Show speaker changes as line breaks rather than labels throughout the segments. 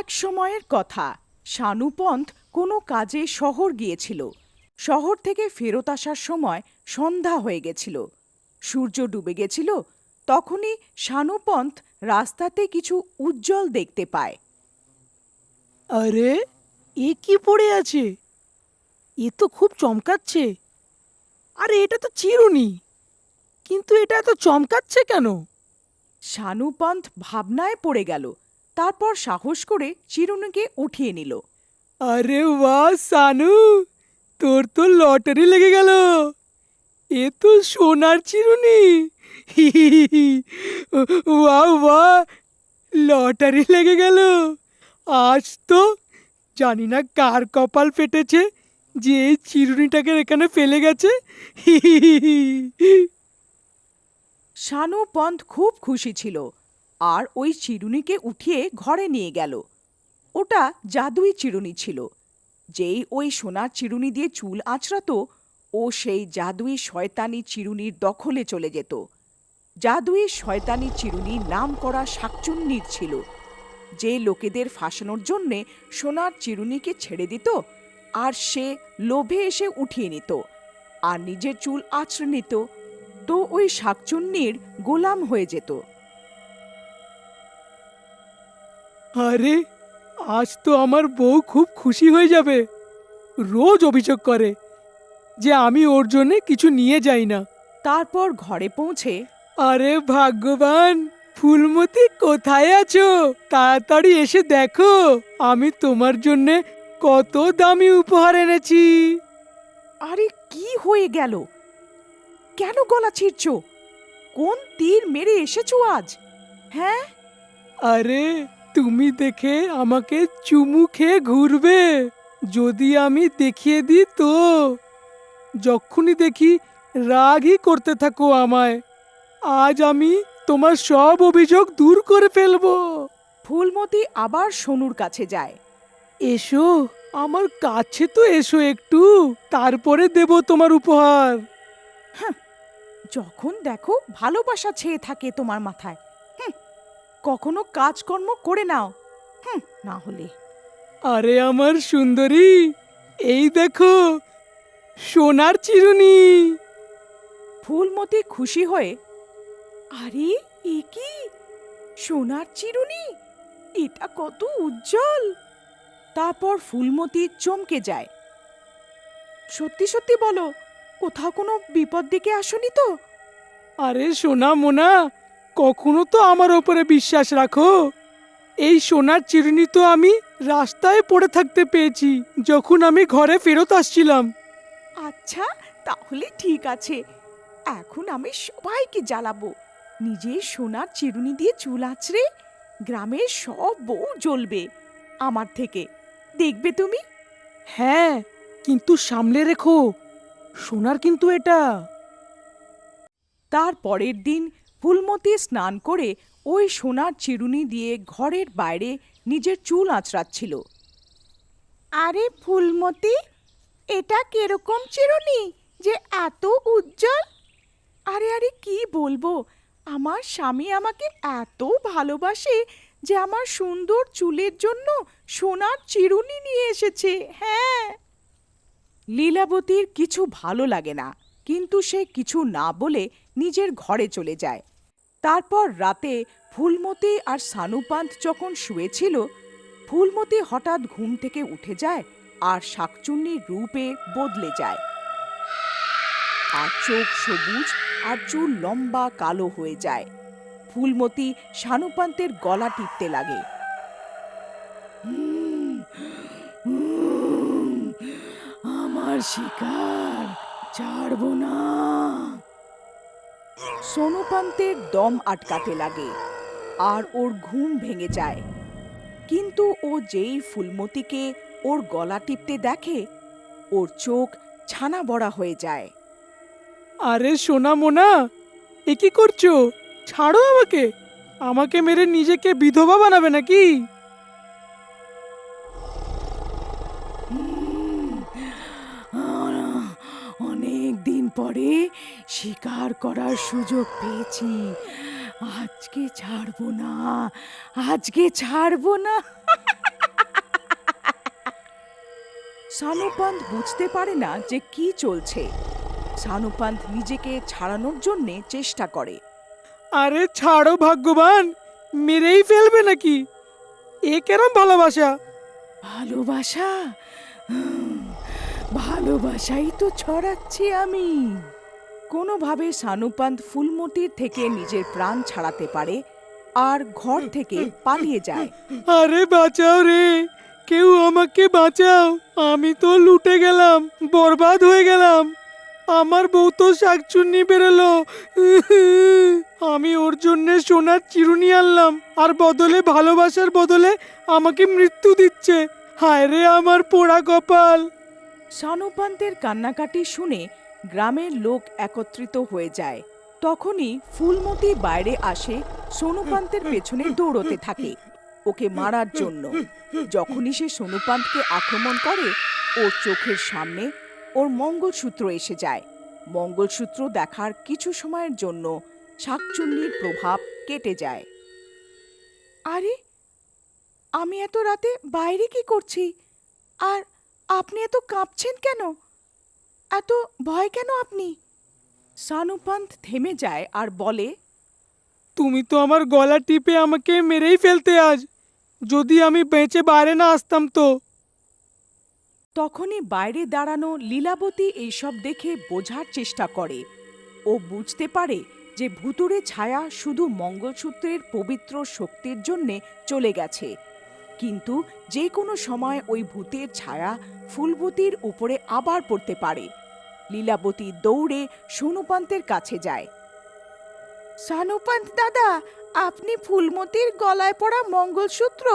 এক সময়ের কথা, শানুপন্থ কোনো কাজে শহর গিয়েছিল। শহর থেকে ফেরত আসার সময় সন্ধ্যা হয়ে গেছিল, সূর্য ডুবে গেছিল। তখনই শানুপন্থ রাস্তাতে কিছু উজ্জ্বল দেখতে পায়।
আরে, এ কি পড়ে আছে? এ তো খুব চমকাচ্ছে। আরে, এটা তো চিরুনি, কিন্তু এটা এত চমকাচ্ছে কেন?
শানুপন্থ ভাবনায় পড়ে গেল। তারপর সাহস করে চিরুনিকে উঠিয়ে নিল।
আরে বাহ সানু, তোর তো লটারি লেগে গেল। এ তো সোনার চিরুনি। বাহ বাহ, লটারি লেগে গেল। আজ তো জানি না কার কপাল ফেটেছে যে এই চিরুনিটাকে এখানে ফেলে গেছে।
শানুপন্থ খুব খুশি ছিল আর ওই চিরুনিকে উঠিয়ে ঘরে নিয়ে গেল। ওটা জাদুই চিরুনি ছিল। যেই ওই সোনার চিরুনি দিয়ে চুল আঁচড়াতো, ও সেই জাদুই শয়তানি চিরুনির দখলে চলে যেত। জাদুই শয়তানি চিরুনি নাম করা শাকচুন্নির ছিল, যে লোকেদের ফাঁসানোর জন্যে সোনার চিরুনিকে ছেড়ে দিত, আর সে লোভে এসে উঠিয়ে নিত আর নিজের চুল আঁচড়ে নিত। তো ওই শাকচুন্নির গোলাম হয়ে যেত।
আরে, আজ তো আমার বউ খুব খুশি হয়ে যাবে। রোজ অভিযোগ করে যে আমি ওর জন্য কিছু নিয়ে যাই না।
তারপর ঘরে পৌঁছে
আরে ভাগ্যবান, ফুলমতি কোথায় আছো? তাড়াতাড়ি এসে দেখো আমি তোমার জন্য কত দামি উপহার এনেছি।
আরে কি হয়ে গেল? কেন গলা ছিঁড়ছ? কোন তীর মেরে এসেছো আজ? হ্যাঁ,
আরে, তুমি দেখে আমাকে চুমু খেয়ে ঘুরবে যদি আমি দেখিয়ে দিই তো। যখনই দেখি রাগই করতে থাকো আমায়। আজ আমি তোমার সব অভিযোগ দূর করে ফেলবো।
ফুলমতি আবার সোনুর কাছে যায়।
এসো, আমার কাছে তো এসো একটু, তারপরে দেব তোমার উপহার।
যখন দেখো ভালোবাসা ছেয়ে থাকে তোমার মাথায়। কখনো কাজকর্ম করে নাও, না হলে।
আরে আমার সুন্দরী, এই দেখো সোনার চিরুনি।
ফুলমতি খুশি হয়ে, আরে এ কি সোনার চিরুনি? এটা কত উজ্জ্বল! তারপর ফুলমতি চমকে যায়। সত্যি সত্যি বলো, কোথাও কোনো বিপদ ডেকে আসনি তো?
আরে সোনা মোনা, কখনো তো আমার ওপরে বিশ্বাস রাখো। এই সোনার চিরুনি তো আমি রাস্তায় পড়ে থাকতে পেয়েছি যখন আমি ঘরে ফেরত আসছিলাম।
আচ্ছা, তাহলে ঠিক আছে। এখন আমি সবাইকে জ্বালাবো। নিজের সোনার চিরুনি দিয়ে চুল আঁচড়ে গ্রামের সব বউ জ্বলবে আমার থেকে, দেখবে তুমি।
হ্যাঁ, কিন্তু সামলে রেখো, সোনার কিন্তু এটা।
তার পরের দিন ফুলমতি স্নান করে ওই সোনার চিরুনি দিয়ে ঘরের বাইরে নিজের চুল আঁচড়াচ্ছিল। আরে ফুলমতি, এটা কিরকম চিরুনি যে এত উজ্জ্বল? আরে আরে কি বলবো, আমার স্বামী আমাকে এত ভালোবাসে যে আমার সুন্দর চুলের জন্য সোনার চিরুনি নিয়ে এসেছে। হ্যাঁ। লীলাবতীর কিছু ভালো লাগে না, কিন্তু সে কিছু না বলে নিজের ঘরে চলে যায়। তারপর রাতে ফুলমতি আর সানুপান্থ যখন শুয়েছিল, ফুলমতি হঠাৎ ঘুম থেকে উঠে যায় আর শাকচুন্নির রূপে বদলে যায়। আর চোখ সবুজ আর চুল লম্বা কালো হয়ে যায়। ফুলমতি শানুপান্তের গলা টিপতে লাগে। আমার শিকার ছাড়ব না। সোনুপান্তের দম আটকাতে লাগে আর ওর ঘুম ভেঙে যায়। কিন্তু ও যেই ফুলমতিকে ওর গলা টিপতে দেখে, ওর চোখ ছানা বড়া হয়ে যায়।
আরে সোনা মোনা, এ কি করছো? ছাড়ো আমাকে। আমাকে মেরে নিজেকে বিধবা বানাবে নাকি?
অনেক দিন পরে শিকার করার সুযোগ পেয়েছি। আজকে ছাড়বো না, আজকে ছাড়বো না। সানুপান্ত বুঝতে পারে না যে কি চলছে। সানুপান্ত নিজেকে ছাড়ানোর জন্যে চেষ্টা করে।
আরে ছাড়ো ভাগ্যবান, মেরেই ফেলবে নাকি? এ কেরম ভালোবাসা?
ভালোবাসা? ভালোবাসাই তো ছড়াচ্ছি আমি। কোনোভাবে সানুপান্ত ফুলমতির থেকে নিজের প্রাণ ছাড়াতে পারে আর ঘর থেকে পালিয়ে যায়।
আরে বাঁচাও রে, কেউ আমাকে বাঁচাও, আমি তো লুটে গেলাম, বরবাদ হয়ে গেলাম। আমার বউ তো শাকচুন্নি বেরোলো। আমি ওর জন্য সোনার চিরুনি আনলাম, আর বদলে ভালোবাসার বদলে আমাকে মৃত্যু দিচ্ছে। হায় রে আমার পোড়া কপাল।
সানুপান্তের কান্নাকাটি শুনে গ্রামের লোক একত্রিত হয়ে যায়। তখনই ফুলমতি বাইরে আসে, সোনুপান্তের পেছনে দৌড়তে থাকে ওকে মারার জন্য। যখনই সে সোনুপান্তকে আক্রমণ করে, ওর চোখের সামনে ওর মঙ্গলসূত্র এসে যায়। মঙ্গলসূত্র দেখার কিছু সময়ের জন্য শাকচুন্নির প্রভাব কেটে যায়। আরে, আমি এত রাতে বাইরে কি করছি? আর আপনি এত কাঁপছেন কেন? এত ভয় কেন আপনি? সানুপান্ত থেমে যায় আর বলে,
তুমি তো আমার গলা টিপে আমাকে মেরেই ফেলতে আজ, যদি আমি বেঁচে বাইরে না আসতাম তো।
তখনই বাইরে দাঁড়ানো লীলাবতী এইসব দেখে বোঝার চেষ্টা করে। ও বুঝতে পারে যে ভুতুড়ে ছায়া শুধু মঙ্গলসূত্রের পবিত্র শক্তির জন্যে চলে গেছে, কিন্তু যে কোনো সময় ওই ভূতের ছায়া ফুলবতীর উপরে আবার পড়তে পারে। লীলাবতী দৌড়ে সোনুপান্তের কাছে যায়। সানুপান্ত দাদা, আপনি ফুলমতির গলায় পড়া মঙ্গলসূত্র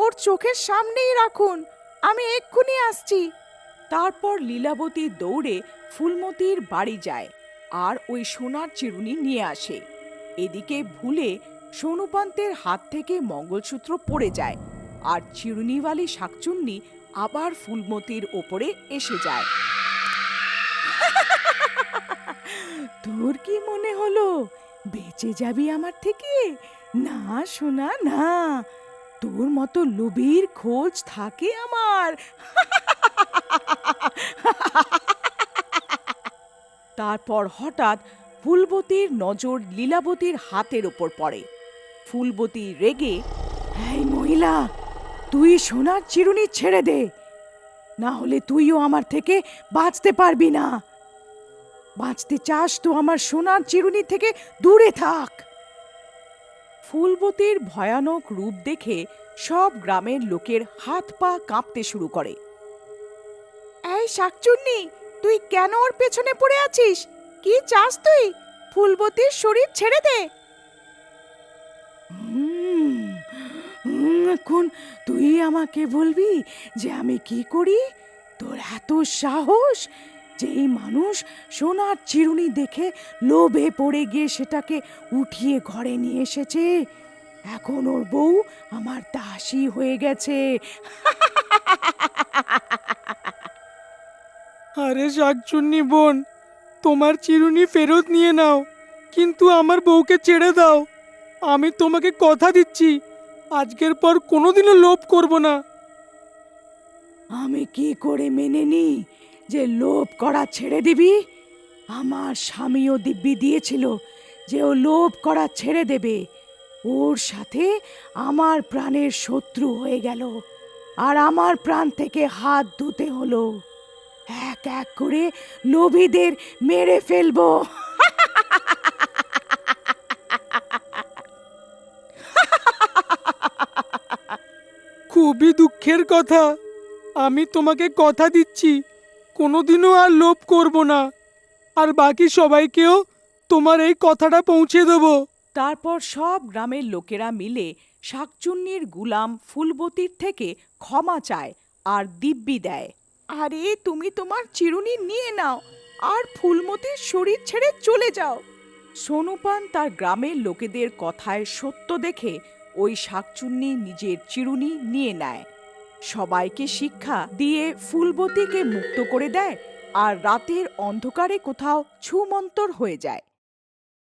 ওর চোখের সামনেই রাখুন, আমি এক্ষুনি আসছি। তারপর লীলাবতী দৌড়ে ফুলমতির বাড়ি যায় আর ওই সোনার চিরুনি নিয়ে আসে। এদিকে ভুলে সোনুপান্তের হাত থেকে মঙ্গলসূত্র পড়ে যায় আর চিরুনিওয়ালি শাকচুন্নি আবার ফুলমতির ওপরে এসে যায়। তোর কি মনে হলো বেঁচে যাবি আমার থেকে? না সোনা, না, তোর মতো লোভীর খোঁজ থাকে আমার। তারপর হঠাৎ ফুলবতীর নজর লীলাবতীর হাতের ওপর পড়ে। ফুলবতী রেগে, এই মহিলা, তুই সোনার চিরুনি ছেড়ে দে, না হলে তুইও আমার থেকে বাঁচতে পারবি না। বাঁচতে চাস তো আমার সোনার চিরুনি থেকে দূরে থাক। ফুলবতীর ভয়ানক রূপ দেখে সব গ্রামের লোকের হাত পা কাঁপতে শুরু করে। এই শাকচুন্নি, তুই কেন ওর পেছনে পড়ে আছিস? কি চাস তুই? ফুলবতীর শরীর ছেড়ে দে। এখন তুই আমাকে বলবি যে আমি কি করি? তোর এত সাহস যে এই মানুষ সোনার চিরুনি দেখে লোভে পড়ে গিয়ে সেটাকে উঠিয়ে ঘরে নিয়ে এসেছে। এখন ওর বউ আমার দাসী হয়ে গেছে।
আরে শাকচুন্নি বোন, তোমার চিরুনি ফেরত নিয়ে নাও, কিন্তু আমার বউকে ছেড়ে দাও। আমি তোমাকে কথা দিচ্ছি, আজকের পর কোনোদিনও লোভ করব না।
আমি কি করে মেনে নি যে লোভ করা ছেড়ে দিবি? আমার স্বামীও দিব্যি দিয়েছিল যে ও লোভ করা ছেড়ে দেবে। ওর সাথে আমার প্রাণের শত্রু হয়ে গেল আর আমার প্রাণ থেকে হাত ধুতে হলো। এক এক করে লোভীদের মেরে ফেলবো।
খুবই দুঃখের কথা, আমি তোমাকে কথা দিচ্ছি কোনোদিনও আর লোভ করব না, আর বাকি সবাইকেও তোমার এই কথাটা পৌঁছে দেবো।
তারপর সব গ্রামের লোকেরা মিলে শাকচুন্নির গুলাম ফুলবতীর থেকে ক্ষমা চায় আর দিব্যি দেয়। আরে তুমি তোমার চিরুনি নিয়ে নাও আর ফুলমতির শরীর ছেড়ে চলে যাও। সোনুপান তার গ্রামের লোকেদের কথায় সত্য দেখে ওই শাকচুন্নি নিজের চিরুনি নিয়ে নেয়। সবাইকে শিক্ষা দিয়ে ফুলবতীকে মুক্ত করে দেয় আর রাতের অন্ধকারে কোথাও ছুমন্তর হয়ে যায়।